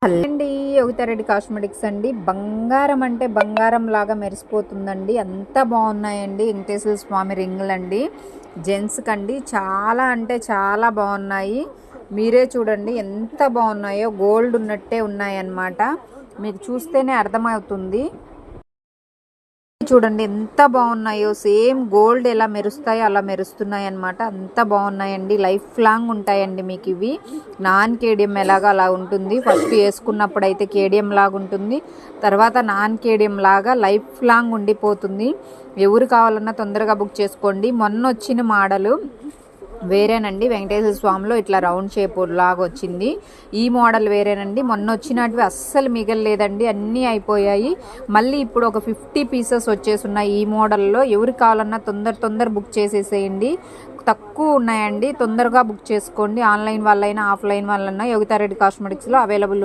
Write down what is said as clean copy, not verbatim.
Hello అండి, యోగితారెడ్డి cosmetics అండి. బంగారం అంటే బంగారం లాగా మెరిసిపోతుందండి. అంత బాగున్నాయండి. వెంకటేశ్వర స్వామి రింగులు అండి, జెంట్స్ కండి. చాలా అంటే చాలా బాగున్నాయి. మీరే చూడండి ఎంత బాగున్నాయో. గోల్డ్ ఉన్నట్టే ఉన్నాయన్నమాట. మీకు చూస్తేనే అర్థమవుతుంది. చూడండి ఎంత బాగున్నాయో. సేమ్ గోల్డ్ ఎలా మెరుస్తాయో అలా మెరుస్తున్నాయి అనమాట. అంత బాగున్నాయండి. లైఫ్ లాంగ్ ఉంటాయండి మీకు ఇవి. నాన్ కేడియం ఎలాగా అలా ఉంటుంది. ఫస్ట్ వేసుకున్నప్పుడు అయితే కేడియం లాగా ఉంటుంది, తర్వాత నాన్ కేడియం లాగా లైఫ్ లాంగ్ ఉండిపోతుంది. ఎవరు కావాలన్నా తొందరగా బుక్ చేసుకోండి. మొన్న వచ్చిన మోడలు వేరేనండి. వెంకటేశ్వర స్వామిలో ఇట్లా రౌండ్ షేప్ లాగా వచ్చింది. ఈ మోడల్ వేరేనండి. మొన్న వచ్చినటివి అస్సలు మిగలలేదండి, అన్నీ అయిపోయాయి. మళ్ళీ ఇప్పుడు ఒక 50 పీసెస్ వచ్చేస్తున్నాయి ఈ మోడల్లో. ఎవరు కావాలన్నా తొందర బుక్ చేసేసేయండి. తక్కువ ఉన్నాయండి, తొందరగా బుక్ చేసుకోండి. ఆన్లైన్ వాళ్ళైనా ఆఫ్లైన్ వాళ్ళైనా యోగితారెడ్డి కాస్మెటిక్స్లో అవైలబుల్